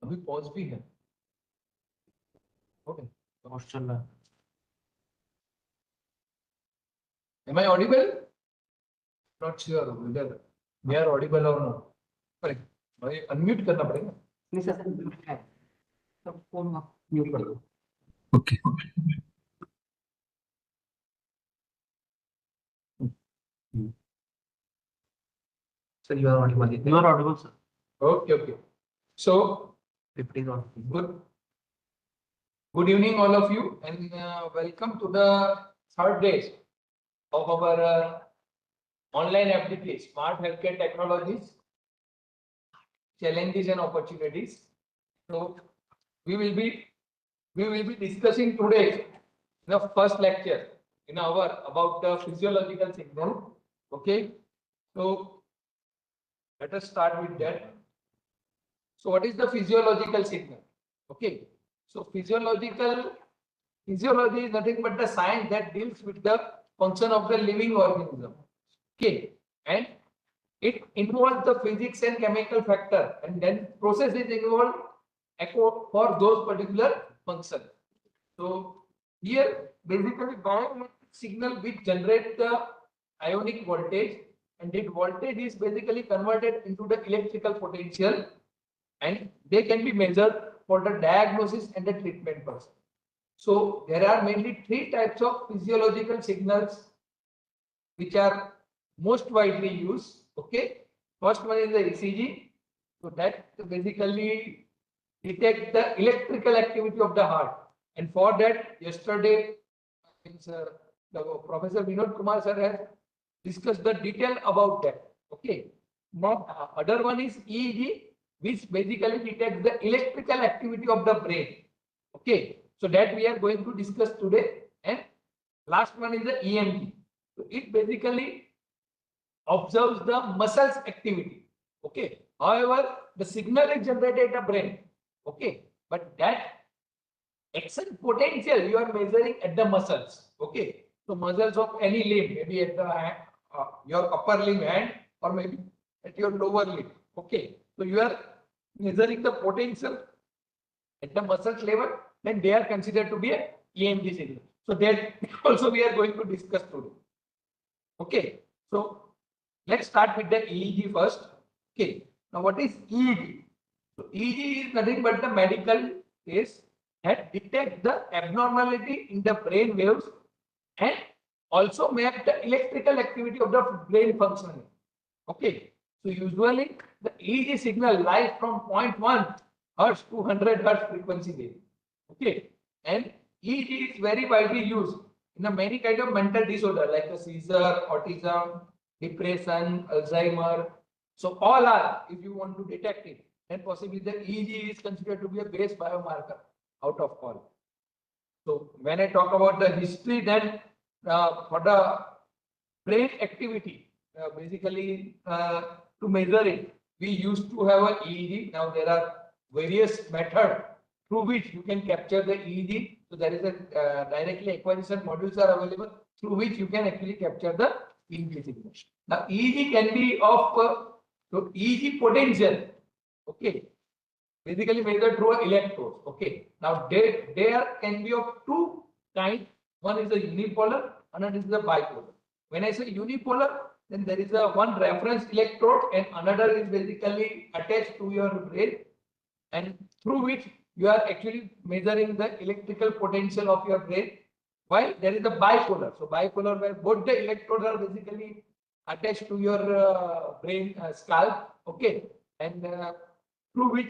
अभी पॉज भी है. Okay. पॉज चल रहा है. Am I audible? Not sure whether we are audible or not. Correct. भाई unmute करना पड़ेगा. नहीं सर, है तो फोन म्यूट कर दो. Okay. Sir, you are audible. You are audible, sir. Okay. Okay. So It is on. good evening all of you, and welcome to the third day of our online FDP, Smart Healthcare Technologies, Challenges and Opportunities. So we will be discussing today in the first lecture in our about the physiological signal. Okay, so let us start with that. So what is the physiological signal? Okay, so physiology is nothing but the science that deals with the function of the living organism. Okay, and it involves the physics and chemical factor, and then process is involved for those particular functions. So here basically bioelectric signal which generate the ionic voltage, and that voltage is basically converted into the electrical potential, and they can be measured for the diagnosis and the treatment purpose. So there are mainly three types of physiological signals which are most widely used. Okay, first one is the ECG. So that basically detect the electrical activity of the heart, and for that yesterday the Professor Vinod Kumar sir has discussed the detail about that. Okay, now other one is EEG, which basically detects the electrical activity of the brain. Okay, so that we are going to discuss today. And last one is the EMG. So it basically observes the muscles activity. Okay, however, the signal is generated at the brain. Okay, but that action potential you are measuring at the muscles. Okay, so muscles of any limb, maybe at the hand, your upper limb hand, or maybe at your lower limb. Okay, so you are measuring the potential at the muscles level, then they are considered to be a EMG signal. So that also we are going to discuss today. Okay, so let's start with the EEG first. Okay, now what is EEG? So EEG is nothing but the medical case that detects the abnormality in the brain waves and also map the electrical activity of the brain functioning. Okay, so usually the EEG signal lies from 0.1 Hertz to 100 Hertz frequency range. Okay, and EEG is very widely used in a many kind of mental disorder like a seizure, autism, depression, Alzheimer. So all are, if you want to detect it, then possibly the EEG is considered to be a base biomarker out of all. So when I talk about the history, then for the brain activity, basically to measure it, we used to have a EEG. Now there are various methods through which you can capture the EEG. So there is a directly acquisition modules are available through which you can actually capture the EEG signal. Now EEG can be of so EEG potential. Okay, basically measured through electrodes. Okay, now there can be of two kinds. One is the unipolar, another is the bipolar. When I say unipolar, then there is a one reference electrode and another is basically attached to your brain, and through which you are actually measuring the electrical potential of your brain. While there is a bipolar. So bipolar where both the electrodes are basically attached to your brain scalp. Okay, and through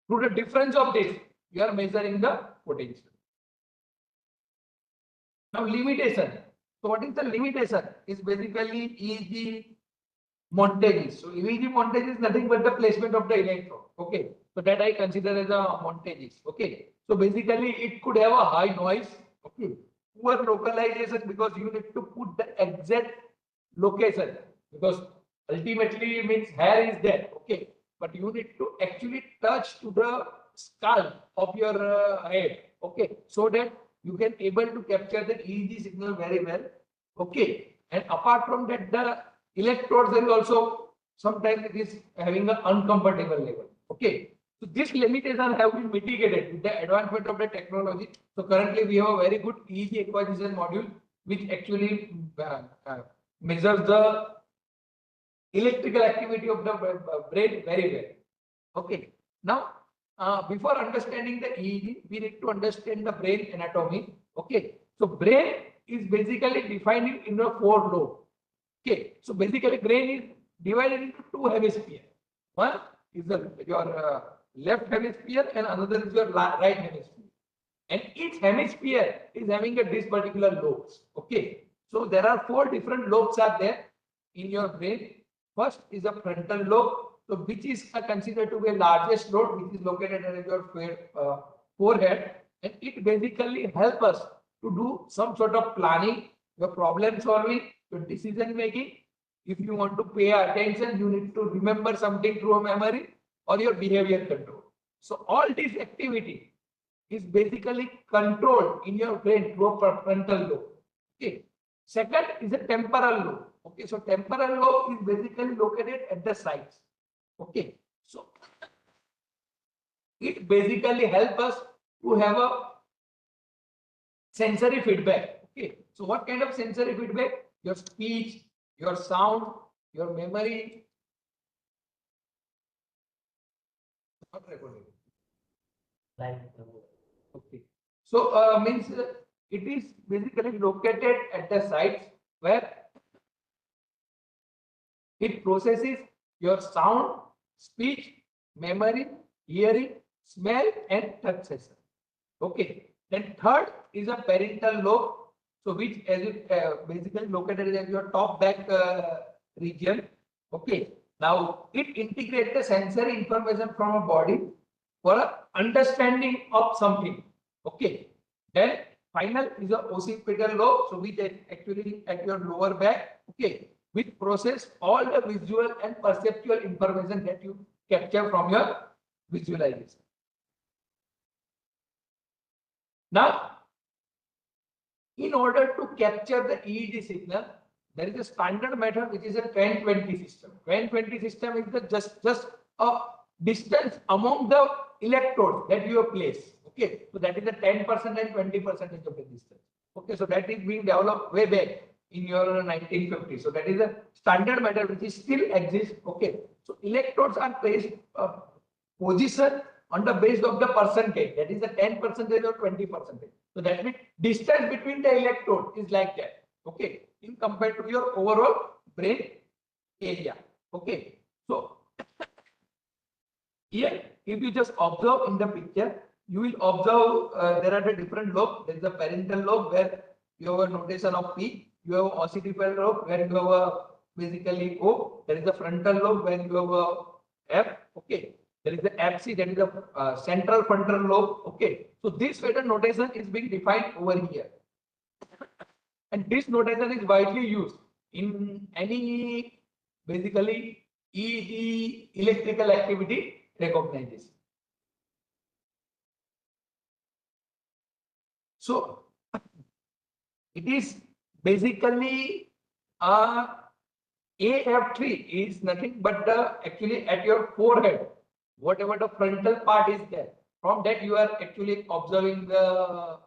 the difference of this, you are measuring the potential. Now limitation. So what is the limitation? Is basically EEG montages. So EEG montage is nothing but the placement of the electrode. Okay, so that I consider as a montages. Okay, so basically it could have a high noise. Okay, poor localization because you need to put the exact location, because ultimately means hair is there. Okay, but you need to actually touch to the scalp of your head. Okay, so that you can able to capture the EEG signal very well. Okay, and apart from that, the electrodes is also sometimes it is having an uncomfortable level. Okay, So this limitation have been mitigated with the advancement of the technology. So currently we have a very good EEG acquisition module which actually measures the electrical activity of the brain very well. Okay. Now, before understanding the EEG, we need to understand the brain anatomy. Okay. So brain is basically defined in the 4 lobes. Okay. So basically brain is divided into 2 hemispheres. One is your left hemisphere and another is your right hemisphere. And each hemisphere is having this particular lobes. Okay. So there are 4 different lobes are there in your brain. First is the frontal lobe, so which is considered to be the largest lobe, which is located at your forehead, and it basically helps us to do some sort of planning, your problem solving, your decision making. If you want to pay attention, you need to remember something through a memory or your behavior control. So all this activity is basically controlled in your brain through a frontal lobe. Okay. Second is a temporal lobe. Okay, so temporal lobe is basically located at the sides. Okay, so it basically helps us to have a sensory feedback. Okay, so what kind of sensory feedback? Your speech, your sound, your memory. Not recorded. Okay, so means it is basically located at the sides where it processes your sound, speech, memory, hearing, smell, and touch sensation. Okay. Then third is a parietal lobe, so which as it basically located at your top back region. Okay. Now it integrates the sensory information from a body for a understanding of something. Okay. Then final is a occipital lobe, so which is actually at your lower back. Okay, which process all the visual and perceptual information that you capture from your visualization. Now, in order to capture the EEG signal, there is a standard method which is a 10-20 system. 10-20 system is the just a distance among the electrodes that you have placed. Okay, so that is the 10% and 20% of the distance. Okay, so that is being developed way back in your 1950s. So that is a standard method which is still exists. Okay, so electrodes are placed position on the base of the percentage. That is the 10% or 20%. So that means distance between the electrode is like that. Okay, in compared to your overall brain area. Okay, so here if you just observe in the picture, you will observe there are the different lobes. There is a parietal lobe where you have a notation of P. You have occipital lobe where you have a basically O. There is a frontal lobe where you have a F. Okay. There is the FC, that is the central frontal lobe. Okay. So this pattern notation is being defined over here. And this notation is widely used in any basically EEG electrical activity recognition. So it is basically AF3 is nothing but the actually at your forehead, whatever the frontal part is there. From that you are actually observing the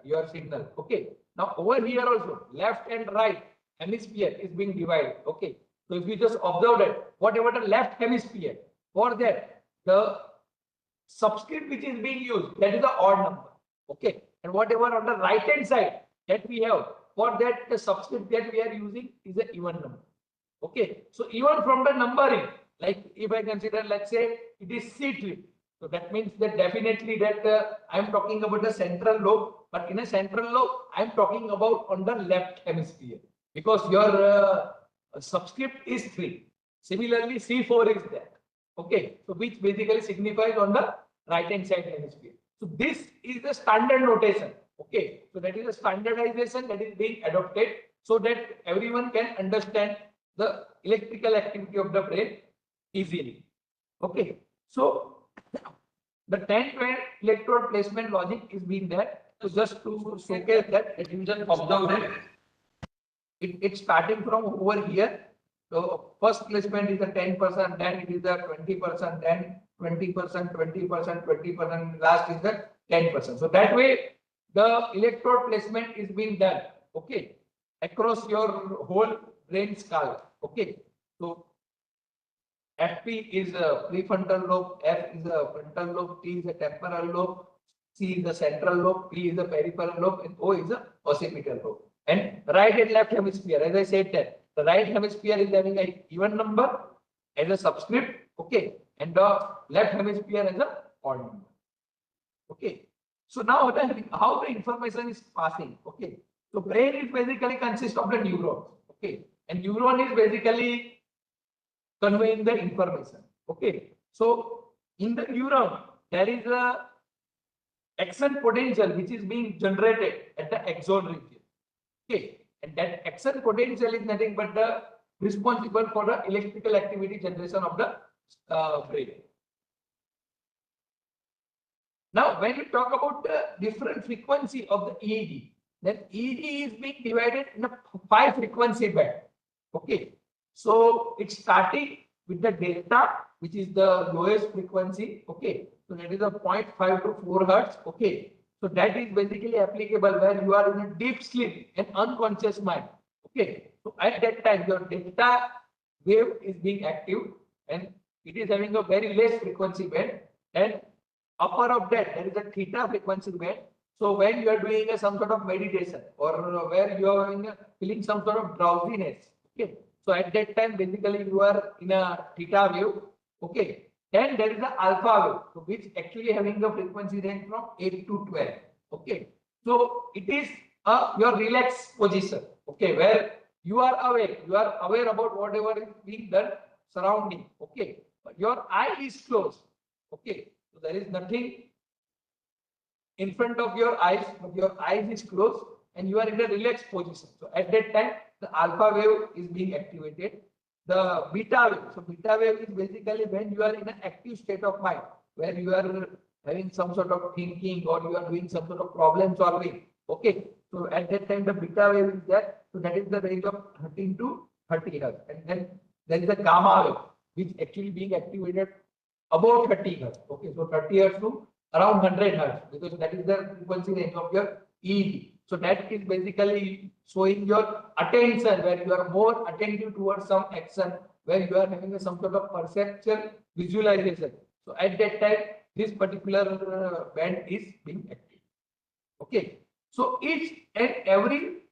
your signal. Okay. Now over here also left and right hemisphere is being divided. Okay. So if you just observe that whatever the left hemisphere, for that the subscript which is being used, that is the odd number. Okay. And whatever on the right hand side that we have, for that the subscript that we are using is an even number. Okay. So even from the numbering, like if I consider, let's say it is C3. So that means that definitely that I am talking about the central lobe, but in a central lobe, I am talking about on the left hemisphere because your subscript is 3. Similarly, C4 is there. Okay. So which basically signifies on the right hand side hemisphere. So this is the standard notation. Okay. So that is a standardization that is being adopted so that everyone can understand the electrical activity of the brain easily. Okay. So the 10-12 electrode placement logic is being there. So just to showcase that, you just observe that it's starting from over here So first placement is a 10%, then it is a 20%, then 20%, 20%, 20%, last is the 10%. So that way the electrode placement is being done, okay, across your whole brain scala, okay. So FP is a prefrontal lobe, F is a frontal lobe, T is a temporal lobe, C is the central lobe, P is the peripheral lobe, and O is the occipital lobe. And right and left hemisphere, as I said that the right hemisphere is having a even number as a subscript, okay, and the left hemisphere as a odd number, okay. So now how the information is passing, okay. So brain is basically consists of the neurons, okay, and neuron is basically conveying the information, okay. So in the neuron there is a action potential which is being generated at the axon region, okay, and that action potential is nothing but the responsible for the electrical activity generation of the brain. Now when we talk about the different frequency of the EEG, then EEG is being divided in a 5 frequency band, okay. So it's starting with the delta, which is the lowest frequency, okay. So that is a 0.5 to 4 hertz, okay. So that is basically applicable where you are in a deep sleep and unconscious mind, okay. So at that time your delta wave is being active and it is having a very less frequency band, and upper of that there is a theta frequency band. So when you are doing some sort of meditation or where you are feeling some sort of drowsiness, okay. So at that time, basically you are in a theta wave, okay. Then there is the alpha wave, so which actually having a frequency range from 8 to 12, okay. So it is your relaxed position, okay, where you are aware about whatever is being done surrounding, okay. But your eye is closed, okay. So there is nothing in front of your eyes, but your eyes is closed and you are in a relaxed position. So at that time, the alpha wave is being activated. The beta wave. So beta wave is basically when you are in an active state of mind, where you are having some sort of thinking or you are doing some sort of problem solving. Okay. So at that time, the beta wave is there. So that is the range of 13 to 30 hertz. And then there is the gamma wave, which actually being activated above 30 hertz. Okay. So 30 hertz to around 100 hertz, because that is the frequency range of your EEG. So that is basically showing your attention, where you are more attentive towards some action, where you are having some sort of perceptual visualization. So at that time, this particular band is being active. Okay. So each and every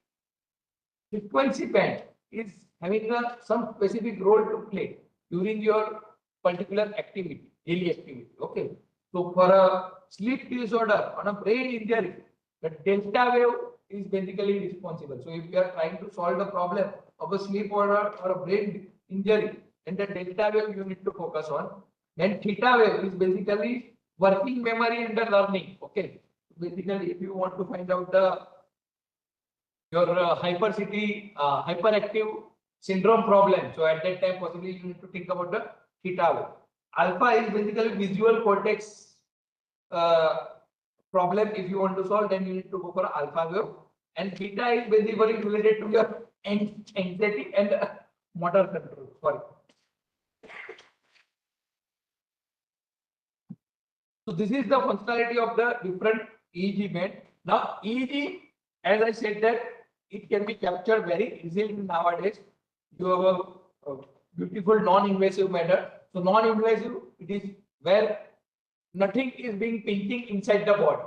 frequency band is having some specific role to play during your particular activity, daily activity. Okay. So for a sleep disorder on a brain injury, the delta wave is basically responsible. So if you are trying to solve the problem of a sleep or a brain injury, then the delta wave you need to focus on. Then theta wave is basically working memory and the learning. Okay. Basically, if you want to find out your hyperactive syndrome problem, so at that time possibly you need to think about the theta wave. Alpha is basically visual cortex problem. If you want to solve, then you need to go for alpha wave. And beta is basically related to your anxiety and motor control. Sorry. So this is the functionality of the different EEG band. Now EEG, as I said, that it can be captured very easily nowadays. You have a beautiful non-invasive method. So non-invasive, it is where nothing is being pinching inside the body.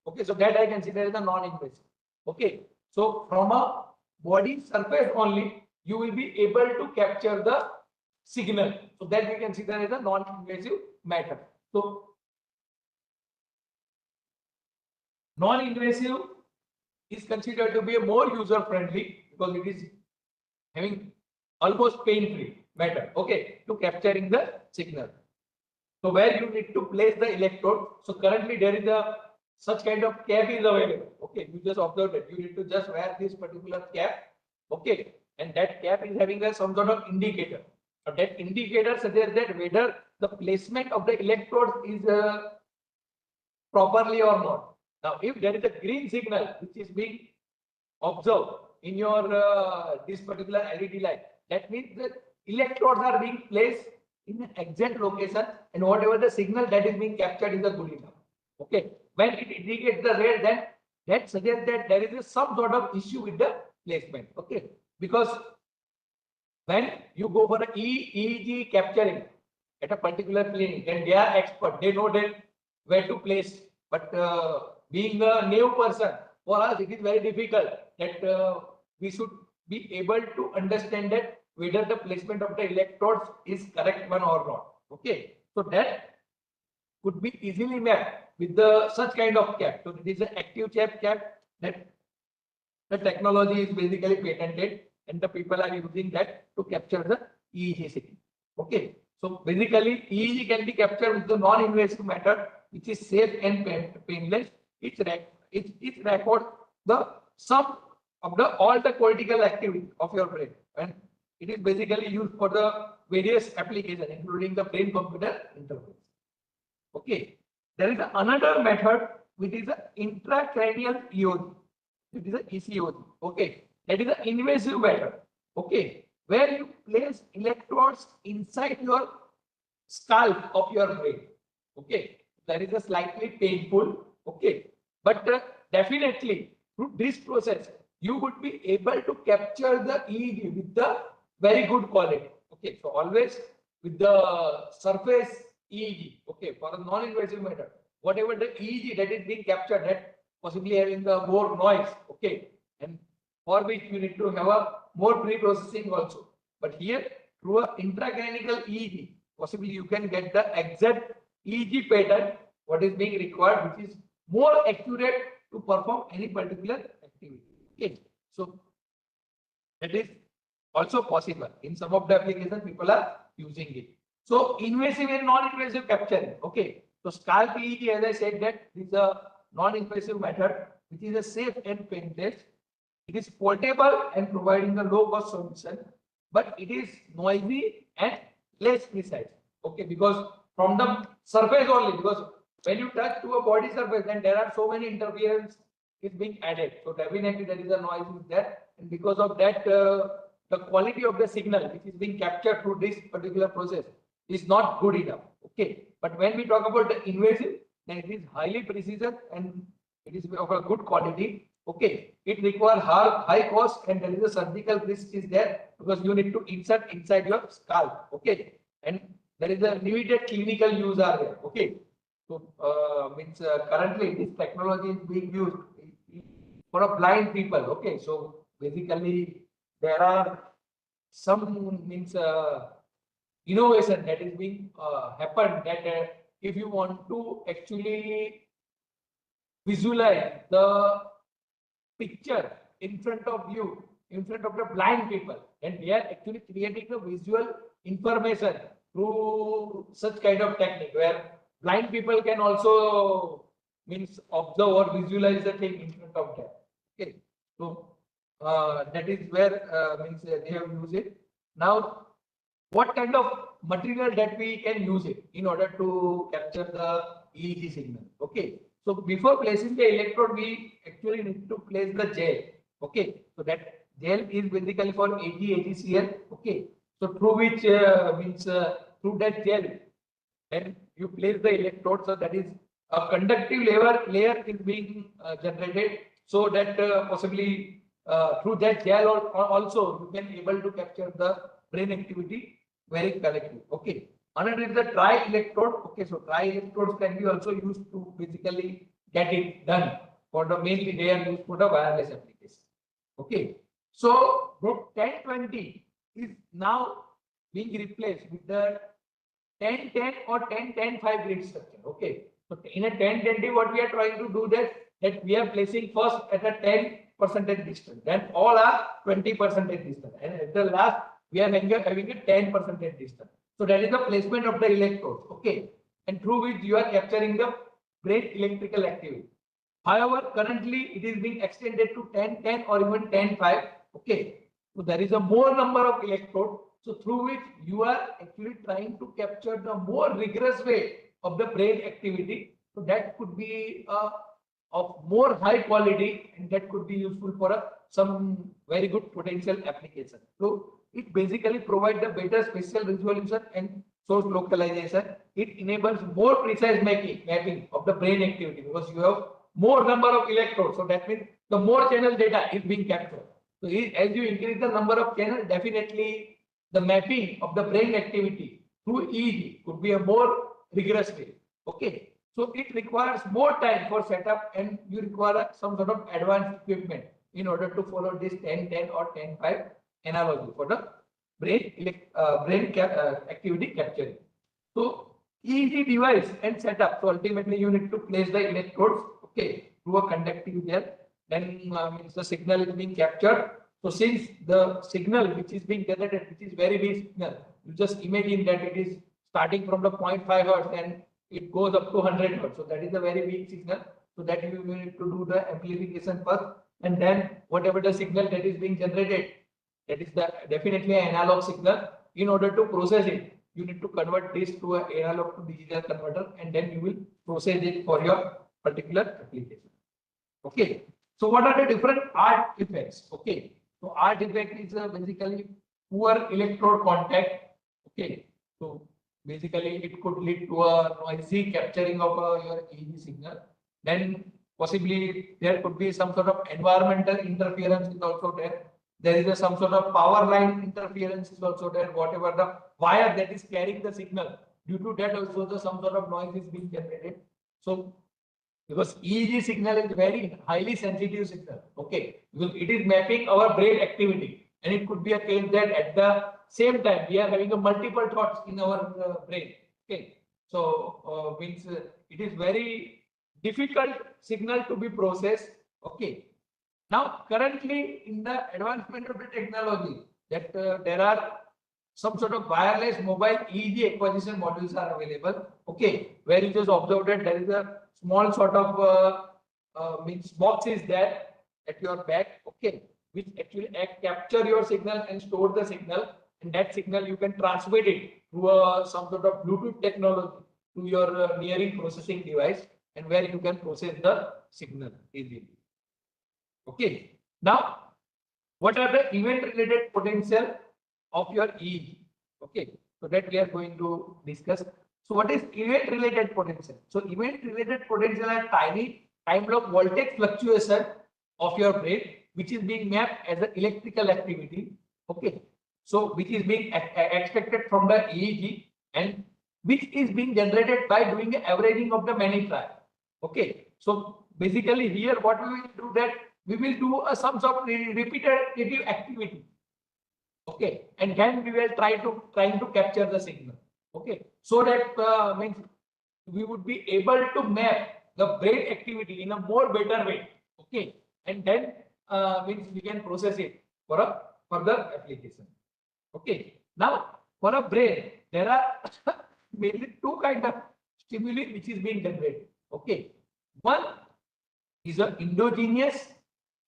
Okay, so that I consider as a non-invasive. Okay, so from a body surface only, you will be able to capture the signal. So that we consider as a non-invasive method. So non-invasive is considered to be a more user-friendly because it is having almost pain-free method, okay, to capturing the signal. So where you need to place the electrode. So currently there is a such kind of cap is available. Okay, you just observe that you need to just wear this particular cap. Okay, and that cap is having some sort of indicator. So that indicator suggests that whether the placement of the electrode is properly or not. Now, if there is a green signal which is being observed in your this particular LED light, that means that electrodes are being placed in an exact location, and whatever the signal that is being captured is a good enough. Okay, when it indicates the red, then that suggests that there is some sort of issue with the placement. Okay, because when you go for the EEG capturing at a particular clinic, and they are expert, they know that where to place. But being a new person, for us it is very difficult that we should be able to understand that whether the placement of the electrodes is correct one or not. Okay, so that could be easily mapped with the such kind of cap. So it is an active cap that the technology is basically patented, and the people are using that to capture the EEG signal. Okay, so basically EEG can be captured with the non-invasive method, which is safe and painless. It records the sum of all the cortical activity of your brain, and it is basically used for the various applications, including the brain-computer interface. Okay, there is another method which is an intracranial EOG. It is a ECOG. Okay, that is an invasive method. Okay, where you place electrodes inside your scalp of your brain. Okay, that is a slightly painful. Okay, but definitely through this process you would be able to capture the EEG with the very good quality. Okay, so always with the surface EEG. Okay, for a non-invasive method, whatever the EEG that is being captured, that possibly having the more noise. Okay, and for which you need to have a more pre-processing also. But here through a intracranial EEG, possibly you can get the exact EEG pattern what is being required, which is more accurate to perform any particular activity. Okay, so that is also possible in some of the applications people are using it. So invasive and non-invasive capturing. Okay, so scalp EEG, as I said, that is a non-invasive method which is a safe and painless. It is portable and providing a low-cost solution, but it is noisy and less precise. Okay, because from the surface only, because when you touch to a body surface, then there are so many interference is being added. So definitely there is a noise is there, and because of that, the quality of the signal which is being captured through this particular process is not good enough. Okay, but when we talk about the invasive, then it is highly precision and it is of a good quality. Okay, it requires high cost, and there is a surgical risk is there because you need to insert inside your scalp. Okay, and there is a limited clinical use are there. Okay, so means currently this technology is being used for a blind people. Okay, so basically there are some means innovation that is being happened that if you want to actually visualize the picture in front of you, in front of the blind people, and they are actually creating the visual information through such kind of technique where blind people can also means observe or visualize the thing in front of them. Okay, so that is where means they have used it. Now, what kind of material that we can use it in order to capture the EEG signal? Okay, so before placing the electrode, we actually need to place the gel. Okay, so that gel is basically for AgCl. Okay, so through which means through that gel, and you place the electrode, so that is a conductive layer is being generated, so that possibly through that gel or also you can able to capture the brain activity very correctly. Okay, another is the dry electrode. Okay, so dry electrodes can be also used to basically get it done. For the mainly they are used for the wireless application. Okay, so group 1020 is now being replaced with the 10-10 or 10-10-5 grid structure. Okay, so in a 10-20, what we are trying to do that we are placing first at a 10% distance, then all are 20% distance, and at the last we are having a 10% distance. So that is the placement of the electrodes. Okay, and through which you are capturing the brain electrical activity. However, currently it is being extended to 10-10 or even 10-5. Okay, so there is a more number of electrodes. So through which you are actually trying to capture the more rigorous way of the brain activity. So that could be of more high quality, and that could be useful for a some very good potential application. So it basically provides the better spatial resolution and source localization. It enables more precise mapping of the brain activity because you have more number of electrodes. So that means the more channel data is being captured. So as you increase the number of channels, definitely the mapping of the brain activity through EEG could be a more rigorous way. Okay. So it requires more time for setup and you require some sort of advanced equipment in order to follow this 10-10 or 10-5 analogy for the brain activity capturing. So EEG device and setup. So ultimately you need to place the electrodes, okay, through a conductive gel. Then means the signal is being captured. So since the signal which is being generated, which is very big signal, you just imagine that it is starting from the 0.5 hertz and it goes up to 100 hertz. So that is a very big signal. So that you need to do the amplification first, and then whatever the signal that is being generated, that is the definitely an analog signal. In order to process it, you need to convert this to an analog to digital converter, and then you will process it for your particular application. Okay. So what are the different art effects? Okay. So art effect is basically poor electrode contact. Okay. So basically it could lead to a noisy capturing of your EEG signal. Then possibly there could be some sort of environmental interference is also there. There is some sort of power line interference is also there. Whatever the wire that is carrying the signal, due to that also some sort of noise is being generated. So because EEG signal is very highly sensitive signal, okay, because it is mapping our brain activity, and it could be a case that at the same time we are having a multiple thoughts in our brain, okay. So means it is very difficult signal to be processed, okay. Now currently in the advancement of the technology that there are some sort of wireless mobile EEG acquisition modules are available, okay, where you just observe that there is a small sort of means box is there at your back, okay, which actually capture your signal and store the signal, and that signal you can transmit it through some sort of Bluetooth technology to your nearing processing device, and where you can process the signal easily. Okay. Now, what are the event-related potential of your EEG? Okay. So that we are going to discuss. So what is event-related potential? So event-related potential are tiny time-lock voltage fluctuation of your brain, which is being mapped as an electrical activity. Okay. So which is being expected from the EEG and which is being generated by doing the averaging of the many trials. Okay. So basically here what we will do that we will do some sort of repetitive activity. Okay. And then we will trying to capture the signal. Okay. So that means we would be able to map the brain activity in a more better way. Okay. And then means we can process it for a further application. Okay. Now for a brain, there are mainly two kinds of stimuli which is being generated. Okay. One is a endogenous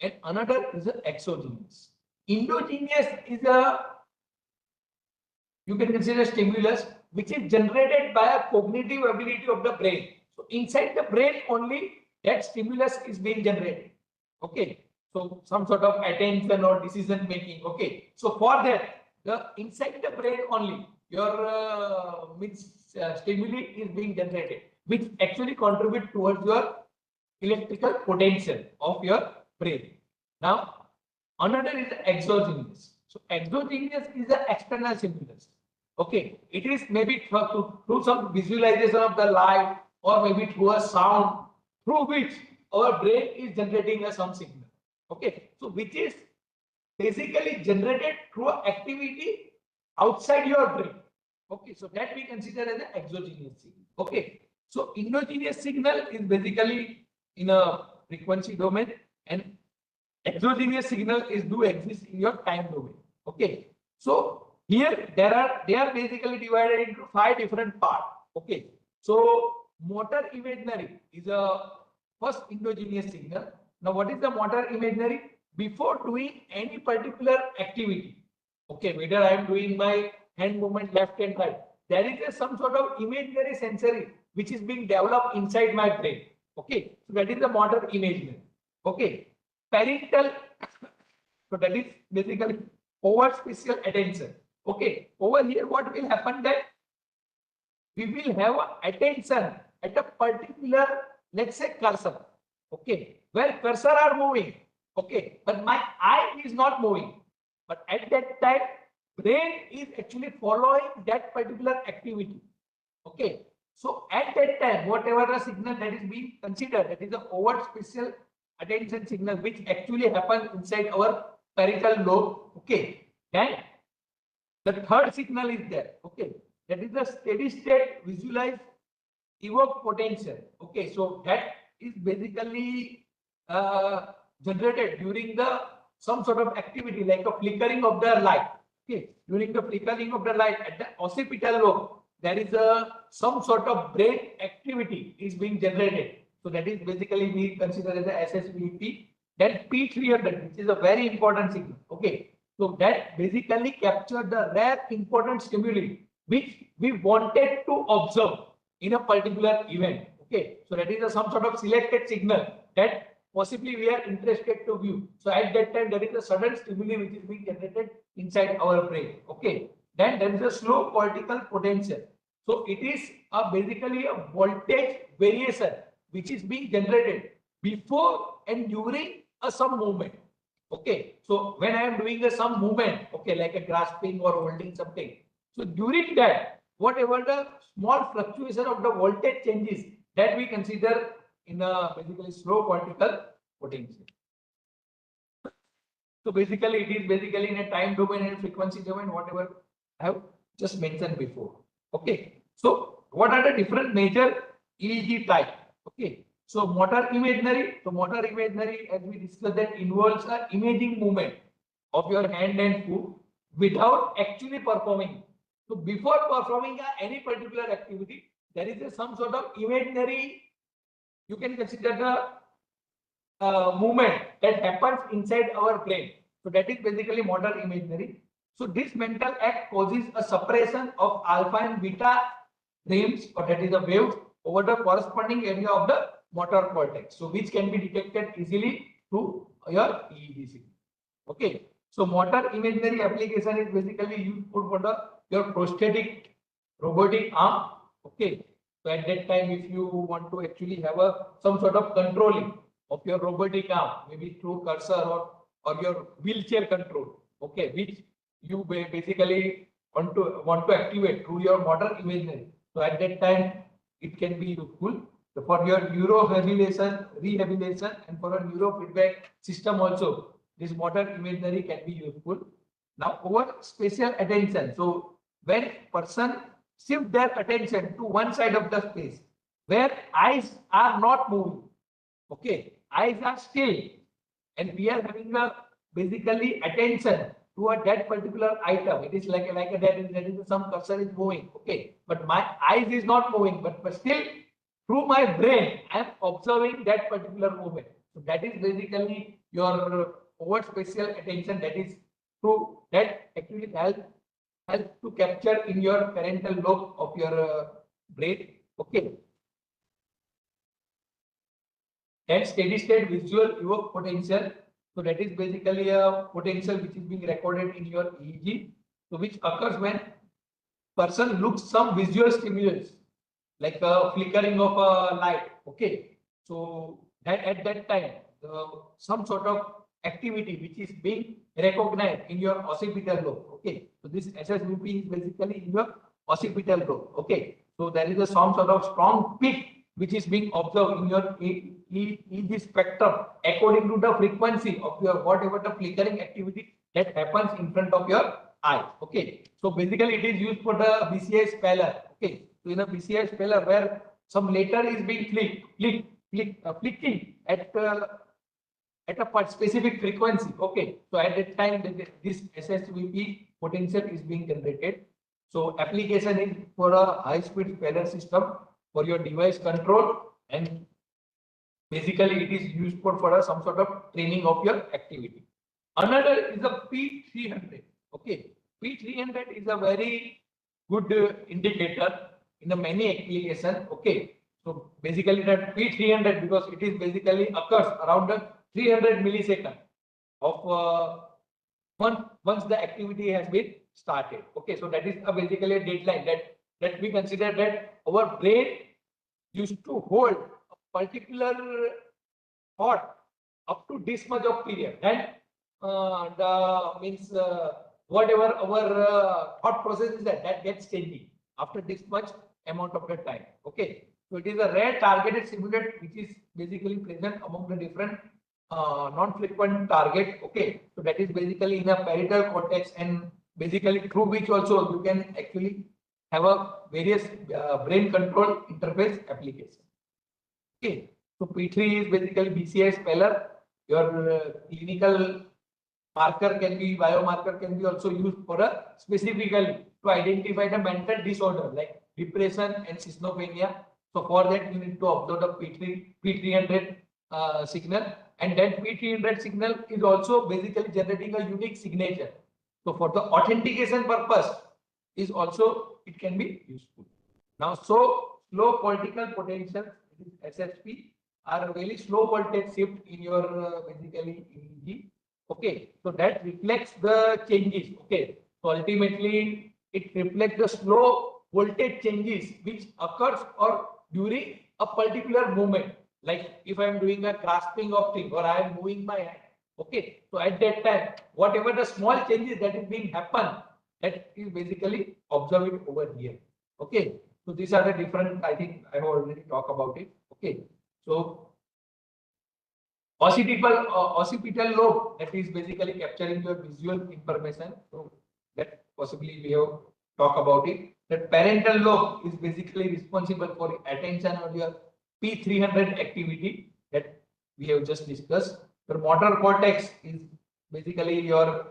and another is a exogenous. Endogenous is a, you can consider stimulus which is generated by a cognitive ability of the brain. So inside the brain only that stimulus is being generated. Okay. So some sort of attention or decision making. Okay. So for that, the inside the brain only your stimuli is being generated, which actually contribute towards your electrical potential of your brain. Now, another is exogenous. So exogenous is the external stimulus. Okay, it is maybe through some visualization of the light or maybe through a sound through which our brain is generating some signal. Okay, so which is basically generated through activity outside your brain. Okay, so that we consider as an exogenous signal. Okay, so endogenous signal is basically in a frequency domain, and exogenous signal is do exist in your time domain. Okay, so here they are basically divided into 5 different parts. Okay, so motor imaginary is a first endogenous signal. Now what is the motor imaginary? Before doing any particular activity, okay, whether I am doing my hand movement left and right, there is some sort of imaginary sensory which is being developed inside my brain. Okay, so that is the motor imaginary. Okay, parental So that is basically over special attention. Okay, over here what will happen that we will have attention at a particular, let's say, cursor. Okay, where cursor are moving. Okay, but my eye is not moving. But at that time, brain is actually following that particular activity. Okay, so at that time, whatever the signal that is being considered, that is the overt special attention signal, which actually happens inside our parietal lobe. Okay, then the third signal is there. Okay, that is the steady state visualize evoke potential. Okay, so that is basically generated during the some sort of activity like a flickering of the light. Okay, during the flickering of the light at the occipital lobe, there is a some sort of brain activity is being generated. So that is basically we consider as a SSVP. Then P300, which is a very important signal. Okay, so that basically captured the rare important stimuli which we wanted to observe in a particular event. Okay, so that is some sort of selected signal that possibly we are interested to view. So at that time, there is a sudden stimuli which is being generated inside our brain. Okay, then there is a slow cortical potential. So it is basically a voltage variation which is being generated before and during some movement. Okay, so when I am doing some movement, okay, like a grasping or holding something, so during that, whatever the small fluctuation of the voltage changes, that we consider in a basically slow cortical potential. So basically, it is basically in a time domain and frequency domain, whatever I have just mentioned before. Okay, so what are the different major EEG type? Okay, so motor imaginary. So motor imaginary, as we discussed, that involves a imaging movement of your hand and foot without actually performing. So before performing any particular activity, there is some sort of imaginary, you can consider the movement that happens inside our brain. So that is basically motor imaginary. So this mental act causes a suppression of alpha and beta dreams, or that is a waves, over the corresponding area of the motor cortex. So which can be detected easily through your EEG signal. Okay. So motor imaginary application is basically used for your prosthetic robotic arm. Okay. So at that time, if you want to actually have some sort of controlling of your robotic arm, maybe through cursor or your wheelchair control, okay, which you basically want to activate through your motor imaginary. So at that time, it can be useful. So for your rehabilitation, and for a neurofeedback system also, this motor imaginary can be useful. Now, over spatial attention. So when person shift their attention to one side of the space where eyes are not moving, okay, eyes are still, and we are having a basically attention to that particular item. It is like that is some cursor is moving, okay, but my eyes is not moving, but still through my brain I am observing that particular movement. So that is basically your over spatial attention. That is through that actually help to capture in your parental lobe of your brain. Okay. And steady state visual evoke potential. So that is basically a potential which is being recorded in your EEG. So which occurs when person looks some visual stimulus like a flickering of a light. Okay. So that at that time, some sort of activity which is being recognized in your occipital lobe. Okay. So this SSVP is basically in your occipital lobe. Okay. So there is some sort of strong peak which is being observed in your EEG spectrum according to the frequency of your whatever the flickering activity that happens in front of your eye. Okay. So basically it is used for the BCI speller. Okay. So in a BCI speller where some letter is being flicking at a specific frequency. Okay. So at that time this SSVP potential is being generated. So application is for a high speed speller system for your device control, and basically it is used for some sort of training of your activity. Another is a P300. Okay. P300 is a very good indicator in the many application. Okay. So basically that P300, because it is basically occurs around the 300 millisecond of once the activity has been started. Okay, so that is basically a deadline that we consider that our brain used to hold a particular thought up to this much of period, and the means whatever our thought process is that gets changing after this much amount of the time. Okay, so it is a rare targeted simulate which is basically present among the different non-frequent target. Okay, so that is basically in a parietal cortex, and basically through which also you can actually have a various brain control interface application. Okay, so P3 is basically BCI speller. Your clinical marker can be, biomarker can be also used for a specifically to identify the mental disorder like depression and schizophrenia. So for that you need to observe the P300 signal, and that P300 signal is also basically generating a unique signature. So for the authentication purpose is also it can be useful. Now, so slow political potential SSP are a very slow voltage shift in your basically EEG. Okay, so that reflects the changes. Okay, so ultimately it reflects the slow voltage changes which occurs or during a particular moment. Like if I am doing a grasping of thing or I am moving my hand. Okay, so at that time, whatever the small changes that is being happen, that is basically observed over here. Okay, so these are the different. I think I have already talked about it. Okay, so occipital lobe, that is basically capturing your visual information. So that possibly we have talked about it. The parental lobe is basically responsible for attention on your P300 activity that we have just discussed. Your motor cortex is basically your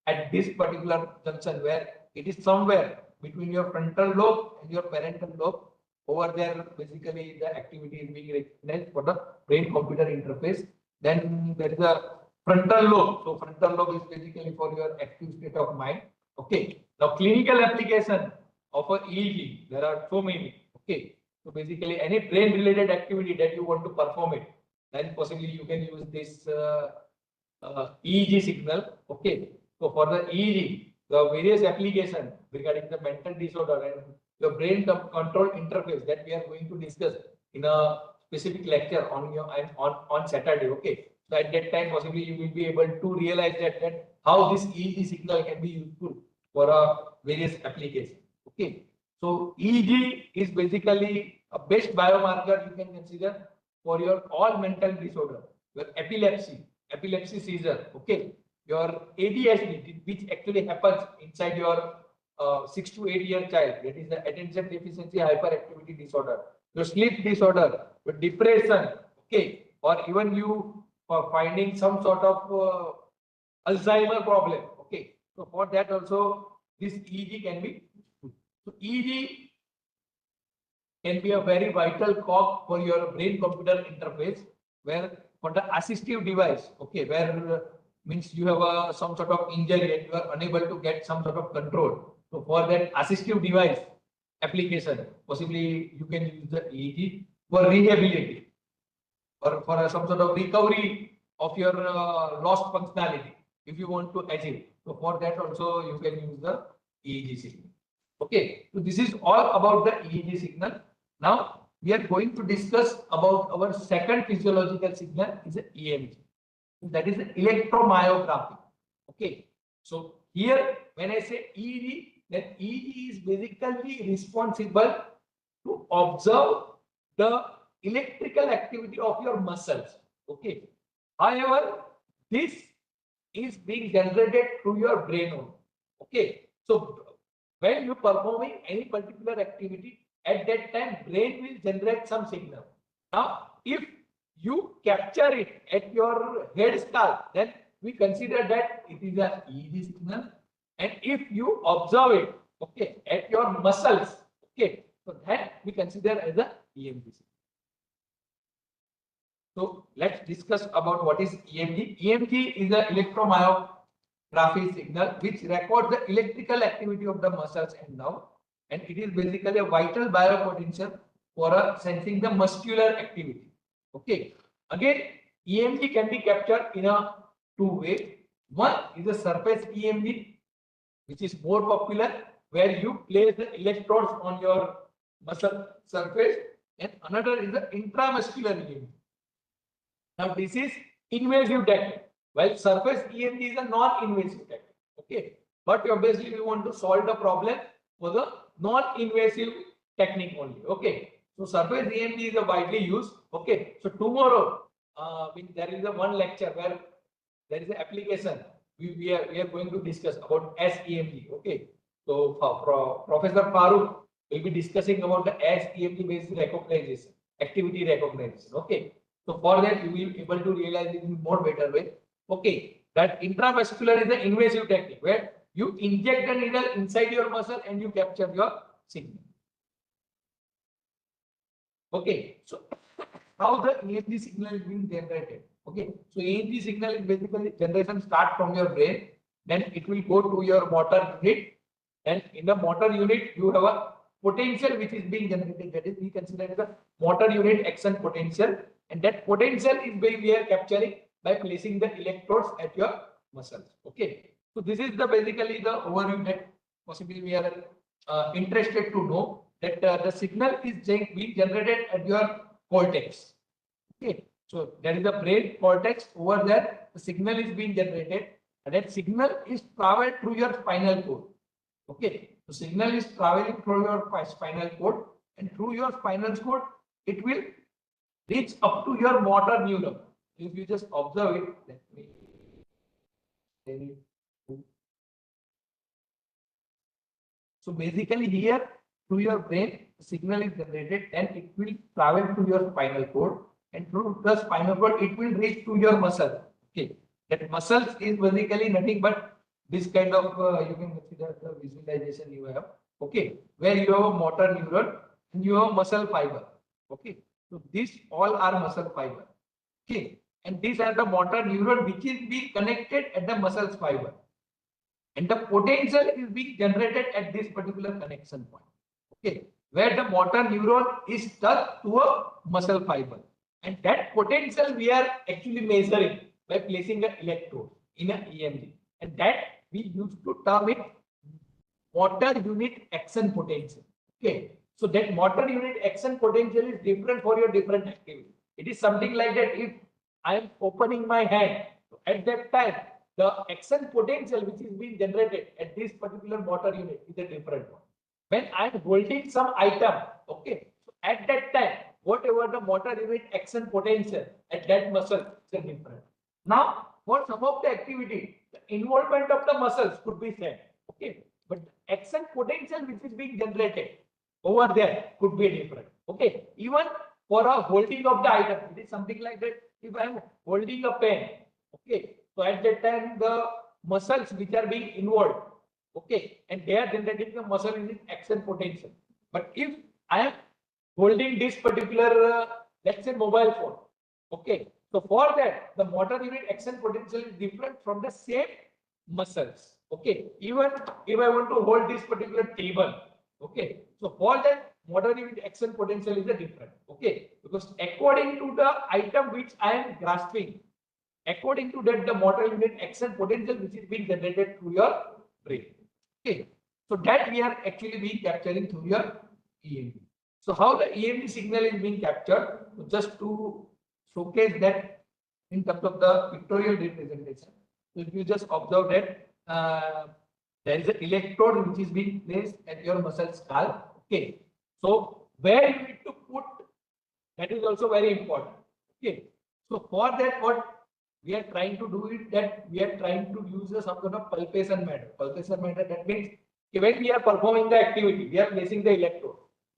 at this particular junction where it is somewhere between your frontal lobe and your parental lobe. Over there, basically the activity is being recognized for the brain computer interface. Then there is a frontal lobe. So frontal lobe is basically for your active state of mind. Okay. Now clinical application of a EEG, there are so many. Okay. So basically any brain related activity that you want to perform it, then possibly you can use this EEG signal. Okay. So for the EEG, the various applications regarding the mental disorder and the brain control interface that we are going to discuss in a specific lecture on your on Saturday. Okay, so at that time possibly you will be able to realize that how this EEG signal can be useful for various applications. Okay, so EEG is basically a best biomarker you can consider for your all mental disorder, your epilepsy seizure. Okay, your ADHD, which actually happens inside your 6 to 8 year child, that is the attention deficiency hyperactivity disorder, your sleep disorder, your depression, okay, or even you for finding some sort of Alzheimer problem, okay. So for that also this EEG can be useful. So EEG can be a very vital cog for your brain computer interface, where for the assistive device, okay, where means you have some sort of injury and you are unable to get some sort of control. So for that assistive device application, possibly you can use the EEG for rehabilitation or for some sort of recovery of your lost functionality if you want to achieve. So for that also you can use the EEG signal. Okay, so this is all about the EEG signal. Now we are going to discuss about our second physiological signal is the EMG. That is the electromyography. Okay, so here when I say EEG, then EEG is basically responsible to observe the electrical activity of your muscles. Okay, however, this is being generated through your brain only. Okay, so when you performing any particular activity, at that time brain will generate some signal. Now if you capture it at your head skull, then we consider that it is a EEG signal. And if you observe it, okay, at your muscles, okay, so that we consider as a EMG signal. So let's discuss about what is EMG. EMG is an electromyography signal which records the electrical activity of the muscles and nerve, and it is basically a vital biopotential for sensing the muscular activity. Okay. Again, EMG can be captured in a two way. One is the surface EMG, which is more popular, where you place the electrodes on your muscle surface, and another is the intramuscular EMG. Now this is invasive technique, while surface EMG is a non-invasive technique. Okay, but obviously we want to solve the problem for the non-invasive technique only. Okay, so surface EMG is a widely used. Okay, so tomorrow, there is a one lecture where there is an application. We are going to discuss about SEMG. Okay, so Professor Farooq will be discussing about the SEMG based recognition, activity recognition. Okay, so for that you will be able to realize it in more better way. Okay, that intravascular is the invasive technique where you inject the needle inside your muscle and you capture your signal. Okay, so how the EMG signal is being generated? Okay, so EMG signal is basically generation start from your brain, then it will go to your motor unit, and in the motor unit you have a potential which is being generated. That is, we consider the motor unit action potential, and that potential is being we are capturing by placing the electrodes at your muscles. Okay, so this is the basically the overview that possibly we are interested to know that the signal is being generated at your cortex. Okay, so there is a brain cortex over there. The signal is being generated, and that signal is traveled through your spinal cord. Okay, the signal is traveling through your spinal cord, and through your spinal cord, it will reach up to your motor neuron. If you just observe it, let me tell you. So basically here through your brain, signal is generated and it will travel to your spinal cord, and through the spinal cord it will reach to your muscle. Okay, that muscles is basically nothing but this kind of you can consider the visualization you have. Okay, where you have a motor neuron and you have muscle fiber. Okay, so these all are muscle fiber. Okay, and these are the motor neuron which is being connected at the muscle fiber, and the potential is being generated at this particular connection point. Okay, where the motor neuron is stuck to a muscle fiber, and that potential we are actually measuring by placing an electrode in an EMG, and that we used to term it motor unit action potential. Okay, so that motor unit action potential is different for your different activity. It is something like that. If I am opening my hand, at that time the action potential which is being generated at this particular motor unit is a different one. When I am holding some item, okay, so at that time, whatever the motor unit action potential at that muscle is different. Now, for some of the activity, the involvement of the muscles could be same, okay, but the action potential which is being generated over there could be different, okay. Even for a holding of the item, it is something like that. If I am holding a pen, okay, so at that time the muscles which are being involved, okay, and they are generating the muscle unit action potential. But if I am holding this particular, let's say mobile phone, okay, so for that the motor unit action potential is different from the same muscles. Okay, even if I want to hold this particular table, okay, so for that motor unit action potential is a different. Okay, because according to the item which I am grasping, according to that the motor unit action potential which is being generated through your brain. Okay, so that we are actually being capturing through your EMG. So how the EMG signal is being captured? So just to showcase that in terms of the pictorial representation. So if you just observe that there is an electrode which is being placed at your muscle skull. Okay, so where you need to put, that is also very important. Okay, so for that what we are trying to do it, that we are trying to use some sort of pulsation method. Pulsation method, that means when we are performing the activity, we are placing the electrode.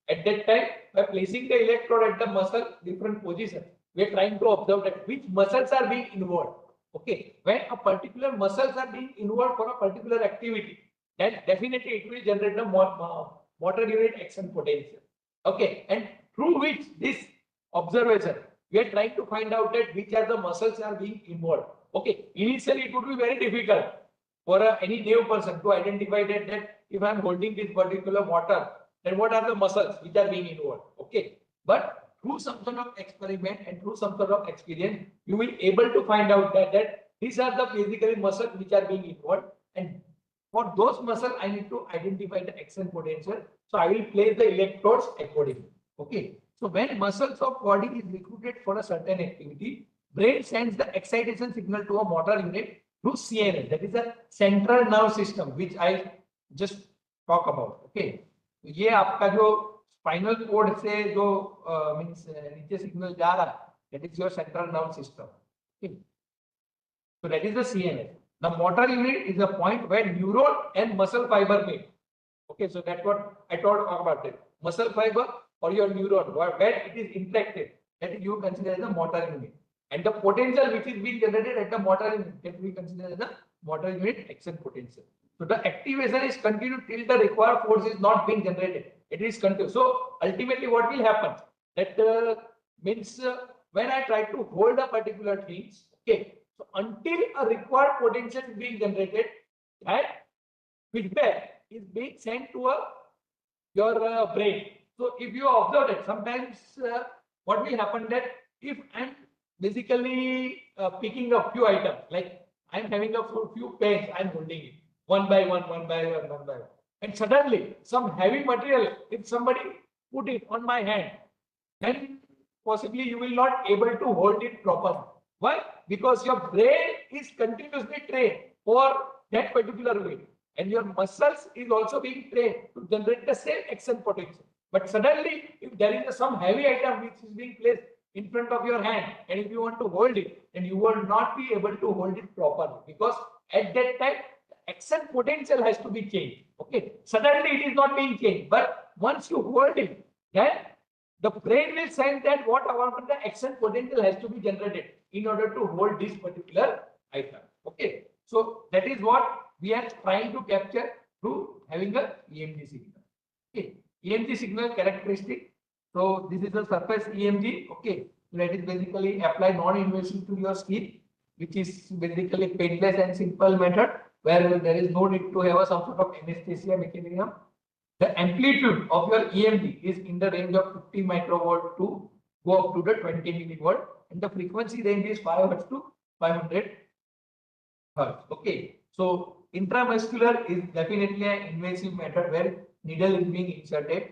At that time, by placing the electrode at the muscle different position, we are trying to observe that which muscles are being involved. Okay, when a particular muscles are being involved for a particular activity, then definitely it will generate the motor unit action potential. Okay, and through which this observation, we are trying to find out that which are the muscles are being involved. Okay, initially it would be very difficult for any new person to identify that if I am holding this particular motor, then what are the muscles which are being involved. Okay, but through some sort of experiment and through some sort of experience, you will able to find out that These are the basically muscles which are being involved, and for those muscles, I need to identify the action potential. So I will place the electrodes accordingly. Okay. So when muscles of body is recruited for a certain activity, brain sends the excitation signal to a motor unit through CNS. That is a central nerve system, which I just talk about. Okay. ये आपका जो spinal cord से जो means नीचे signal जा रहा है, that is your central nerve system. Okay. So that is the CNS. The motor unit is a point where neuron and muscle fiber meet. Okay, so that's what I told about it. Muscle fiber or your neuron, where it is interacted, that you consider as a motor unit. And the potential which is being generated at the motor unit, that we consider as a motor unit action potential. So the activation is continued till the required force is not being generated. It is continued. So ultimately, what will happen? That means when I try to hold a particular things, okay. So until a required potential is being generated, that feedback is being sent to your brain. So if you observe that sometimes what will happen that if I'm basically picking a few items, like I'm having a few pens, I'm holding it one by one, one by one, one by one. And suddenly some heavy material, if somebody put it on my hand, then possibly you will not able to hold it properly. Why? Because your brain is continuously trained for that particular weight, and your muscles is also being trained to generate the same action potential. But suddenly, if there is some heavy item which is being placed in front of your hand, and if you want to hold it, then you will not be able to hold it properly, because at that time, the action potential has to be changed. Okay, suddenly it is not being changed, but once you hold it, then the brain will send that whatever the action potential has to be generated in order to hold this particular item. Okay, so that is what we are trying to capture through having a EMG signal. Okay, EMG signal characteristic. So this is the surface EMG. Okay, that is basically apply non-invasive to your skin, which is basically painless and simple method where there is no need to have some sort of anesthesia mechanism. The amplitude of your EMG is in the range of 50 microvolt to go up to the 20 millivolt, and the frequency range is 5 hertz to 500 hertz. Okay, so intramuscular is definitely an invasive method where needle is being inserted.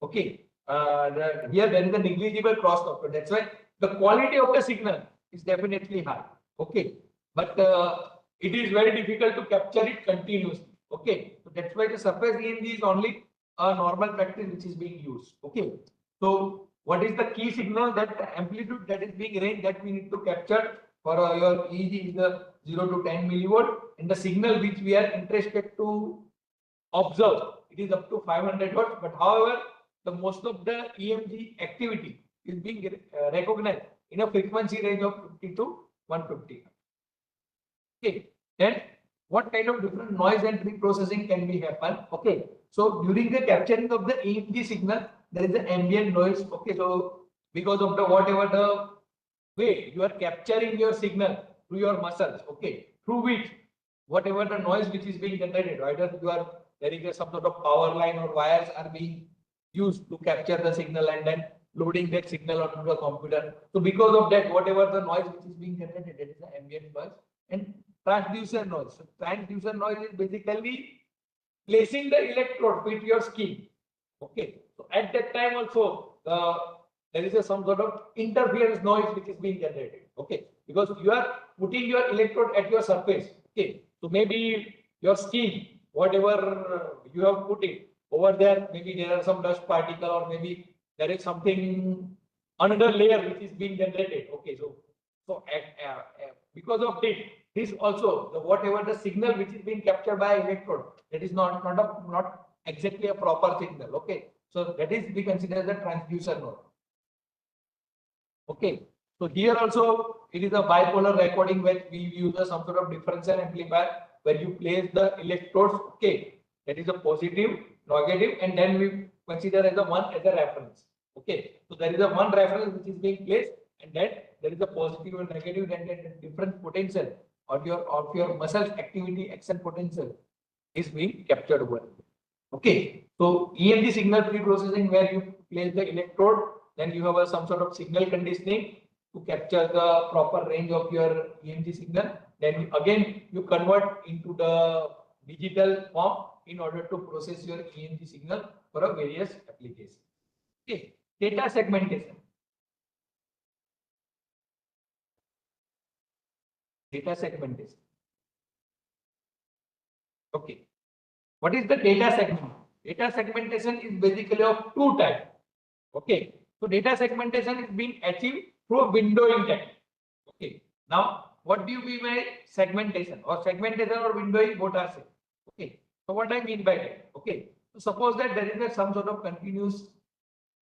Okay, here there is a negligible cross doctor. That's why the quality of the signal is definitely high. Okay, but it is very difficult to capture it continuously. Okay, so that's why the surface EMG is only a normal practice which is being used. Okay, so what is the key signal? That amplitude that is being range that we need to capture for your EEG is the 0 to 10 millivolt, and the signal which we are interested to observe, it is up to 500 hertz. But however, the most of the EMG activity is being recognized in a frequency range of 50 to 150. Okay, then what kind of different noise and pre-processing can be happen? Okay, so during the capturing of the EMG signal, there is an ambient noise. Okay, so because of the whatever the way you are capturing your signal through your muscles, okay, through which whatever the noise which is being generated, either you are there is some sort of power line or wires are being used to capture the signal and then loading that signal onto the computer. So because of that, whatever the noise which is being generated, that is the ambient noise. And transducer noise. So transducer noise is basically placing the electrode with your skin. Okay. So at that time also there is some sort of interference noise which is being generated. Okay. Because you are putting your electrode at your surface. Okay. So maybe your skin, whatever you have put it over there, maybe there are some dust particle or maybe there is something another layer which is being generated. Okay. So because of this also the whatever the signal which is being captured by electrode, that is not exactly a proper signal. Okay, so that is we consider the transducer node. Okay, so here also it is a bipolar recording where we use some sort of differential amplifier where you place the electrodes. Okay, that is a positive, negative, and then we consider as a one as a reference. Okay, so there is a one reference which is being placed, and then there is a positive and negative, and then different potential of your muscle activity action potential is being captured over. Okay, so EMG signal pre-processing where you place the electrode, then you have some sort of signal conditioning to capture the proper range of your EMG signal, then again you convert into the digital form in order to process your EMG signal for a various applications. Okay, data segmentation. Data segmentation. Okay, what is the data segment? Data segmentation is basically of two types. Okay, so data segmentation is being achieved through a windowing technique. Okay, now what do you mean by segmentation or windowing? Both are same. Okay, so what I mean by that? Okay, so suppose that there is some sort of continuous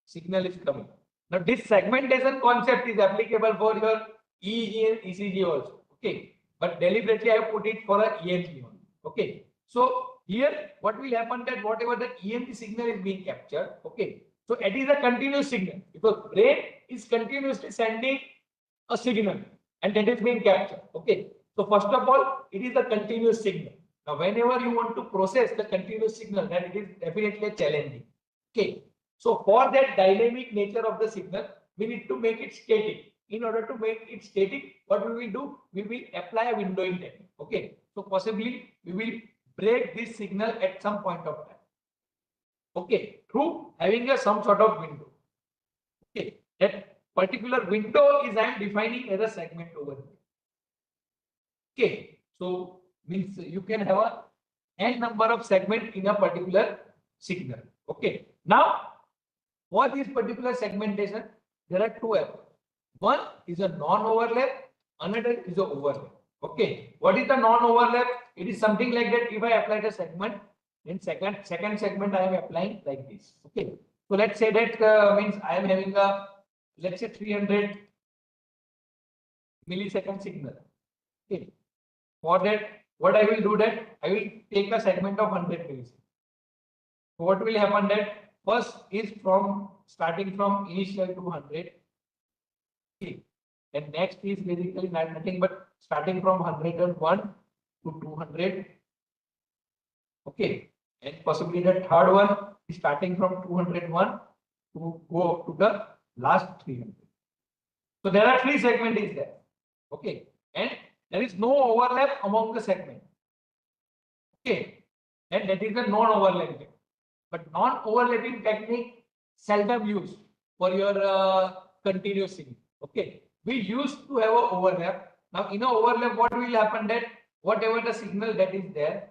signal is coming. Now this segmentation concept is applicable for your EEG and ECG also. Okay, but deliberately I have put it for a EMG only. Okay, so here what will happen that whatever the EMG signal is being captured. Okay, so it is a continuous signal because brain is continuously sending a signal and that is being captured. Okay, so first of all, it is a continuous signal. Now, whenever you want to process the continuous signal, then it is definitely challenging. Okay, so for that dynamic nature of the signal, we need to make it static. In order to make it static, what we will do? We will apply a windowing technique. Okay, so possibly we will break this signal at some point of time. Okay, through having some sort of window. Okay, that particular window is I am defining as a segment over here. Okay, so means you can have a n number of segment in a particular signal. Okay, now for this particular segmentation, there are two approaches. One is a non-overlap, another is a overlap. Okay, what is the non-overlap? It is something like that. If I apply the segment, then second segment I am applying like this. Okay, so let's say that means I am having a, let's say 300 millisecond signal. Okay, for that, what I will do that I will take a segment of 100 milliseconds. So what will happen that first is from starting from initial to 100. Okay, and next is basically nothing but starting from 101 to 200. Okay, and possibly the third one is starting from 201 to go up to the last 300. So there are three segments is there. Okay, and there is no overlap among the segment. Okay, and that is the non-overlapping. But non-overlapping technique seldom used for your continuous signal. Okay, we used to have an overlap. Now in an overlap, what will happen that whatever the signal that is there,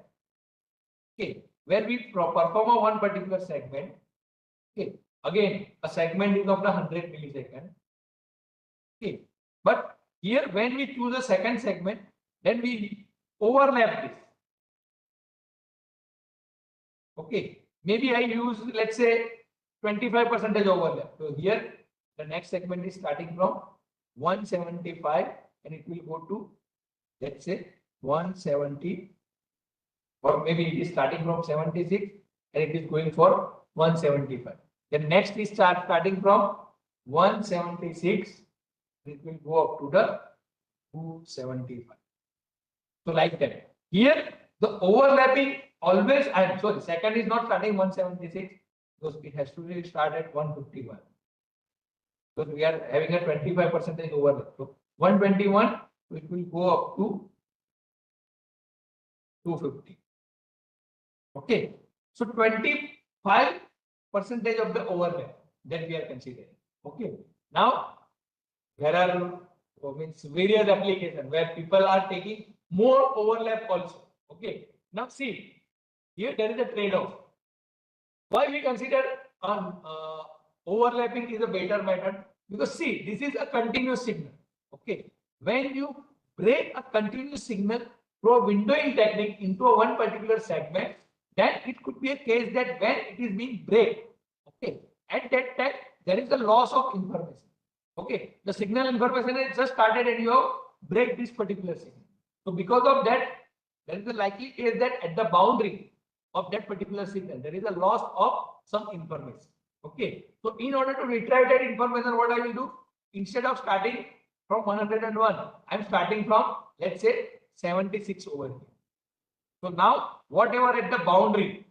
okay, where we perform a one particular segment. Okay, again a segment is of the 100 millisecond. Okay, but here when we choose a second segment, then we overlap this. Okay, maybe I use, let's say 25% overlap. So here the next segment is starting from 175 and it will go to, let's say 170, or maybe it is starting from 76 and it is going for 175. Then next is starting from 176, it will go up to the 275. So like that. Here the overlapping always, I'm sorry, second is not starting 176 because it has to be start at 151. So we are having a 25% overlap. So 121, it will go up to 250. Okay. So 25% of the overlap that we are considering. Okay. Now there are means various applications where people are taking more overlap also. Okay. Now see, here there is a trade-off. Why we consider overlapping is a better method? Because see, this is a continuous signal. Okay. When you break a continuous signal through a windowing technique into a one particular segment, then it could be a case that when it is being break, okay, at that time there is a loss of information. Okay, the signal information is just started and you have break this particular signal. So because of that, there is a likely case that at the boundary of that particular signal, there is a loss of some information. Okay, so in order to retrieve that information, what I will do? Instead of starting from 101, I am starting from, let's say, 76 over here. So now, whatever at the boundary,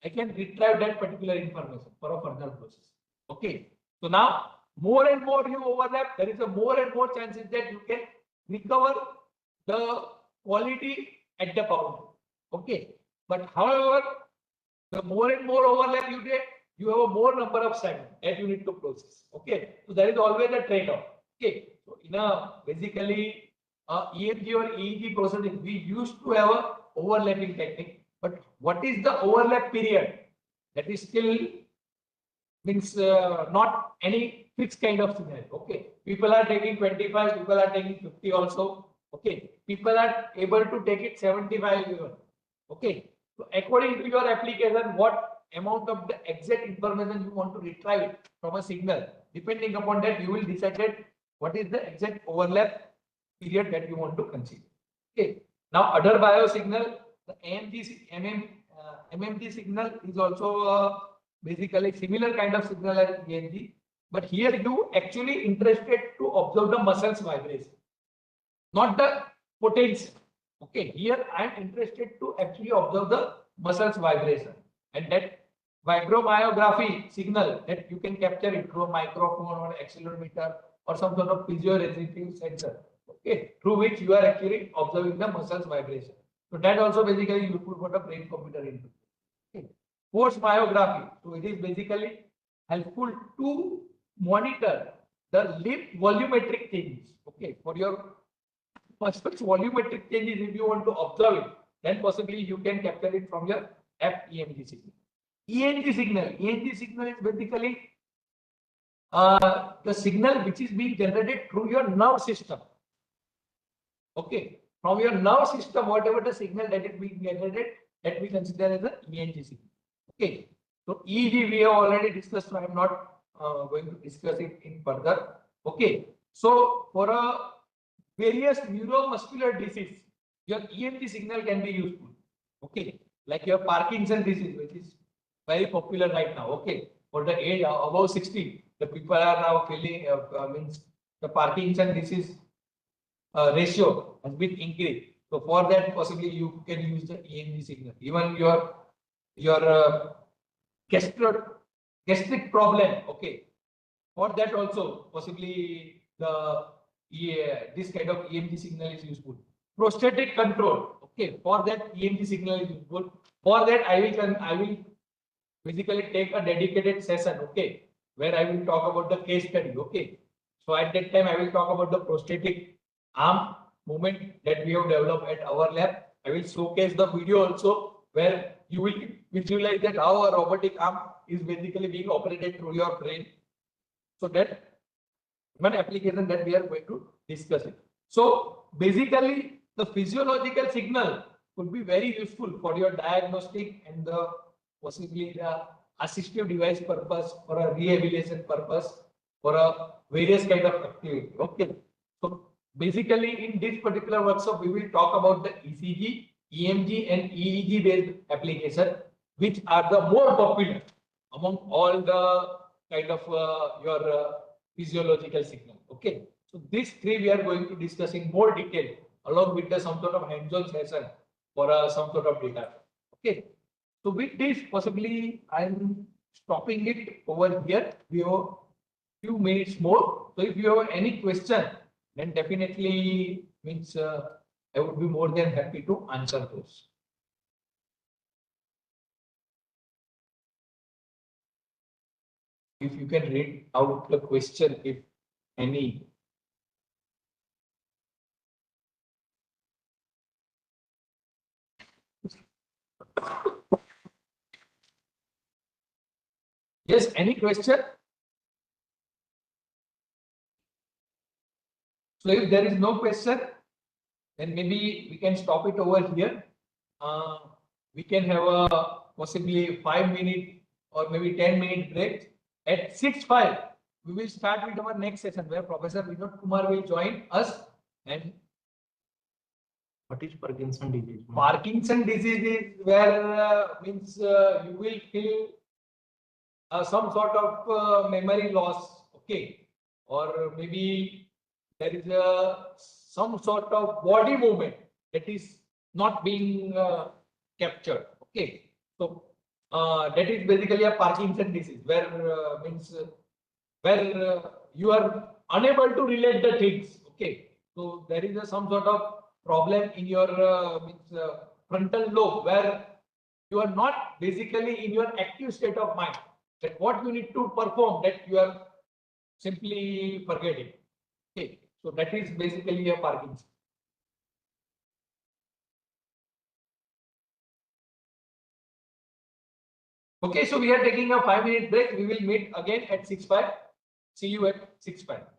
I can retrieve that particular information for a further process. Okay, so now more and more you overlap, there is a more and more chances that you can recover the quality at the boundary. Okay, but however, the more and more overlap you get, you have a more number of segments that you need to process. Okay, so there is always a trade-off. Okay, so in a basically EMG or EEG processing, we used to have a overlapping technique. But what is the overlap period? That is still means not any fixed kind of scenario. Okay, people are taking 25, people are taking 50 also. Okay, people are able to take it 75 even. Okay, so according to your application, what amount of the exact information you want to retrieve from a signal, depending upon that, you will decide that what is the exact overlap period that you want to consider. Okay, now other biosignal, the MMG signal is also basically similar kind of signal as EMG, but here you actually interested to observe the muscles vibration, not the potential. Okay, here I am interested to actually observe the muscles vibration, and that vibromyography signal that you can capture it through a microphone or accelerometer or some sort of piezoresistive sensor. Okay, through which you are actually observing the muscles vibration. So that also basically you put for the brain computer input. Okay. Force myography. So it is basically helpful to monitor the lip volumetric changes. Okay, for your muscles volumetric changes, if you want to observe it, then possibly you can capture it from your FEMG signal. ENG signal is basically the signal which is being generated through your nerve system. Okay, from your nerve system, whatever the signal that is being generated, that we consider as an ENG signal. Okay, so EEG we have already discussed, so I am not going to discuss it in further. Okay, so for a various neuromuscular disease, your EMG signal can be useful. Okay, like your Parkinson disease, which is very popular right now. Okay, for the age above 60, the people are now feeling means the Parkinson disease ratio has been increased. So for that, possibly you can use the EMG signal. Even your gastric problem. Okay, for that also possibly this kind of EMG signal is useful. Prostatic control. Okay, for that EMG signal is useful. For that I will basically take a dedicated session. Okay, where I will talk about the case study. Okay, so at that time I will talk about the prostatic arm movement that we have developed at our lab. I will showcase the video also where you will visualize that how a robotic arm is basically being operated through your brain. So that one application that we are going to discuss it. So basically the physiological signal could be very useful for your diagnostic and the possibly the assistive device purpose or a rehabilitation purpose for a various kind of activity. Okay. So basically in this particular workshop we will talk about the ECG, EMG and EEG based application, which are the more popular among all the kind of your physiological signal. Okay, so these three we are going to discuss in more detail along with the some sort of hands-on session for some sort of data. Okay, so with this possibly I'm stopping it over here. We have few minutes more. So if you have any question, then definitely means I would be more than happy to answer those. If you can read out the question, if any. Yes, any question? So if there is no question, then maybe we can stop it over here. We can have a possibly 5-minute or maybe 10-minute break. At 6:05, we will start with our next session where Professor Vinod Kumar will join us. And What is Parkinson disease? Parkinson disease is where means you will feel some sort of memory loss. Okay, or maybe there is some sort of body movement that is not being captured. Okay, so that is basically a Parkinson disease where means where you are unable to relate the things. Okay, so there is some sort of problem in your frontal lobe, where you are not basically in your active state of mind, that what you need to perform, that you are simply forgetting. Okay, so that is basically a Parkinson. Okay, so we are taking a 5-minute break. We will meet again at 6:05. See you at 6:05.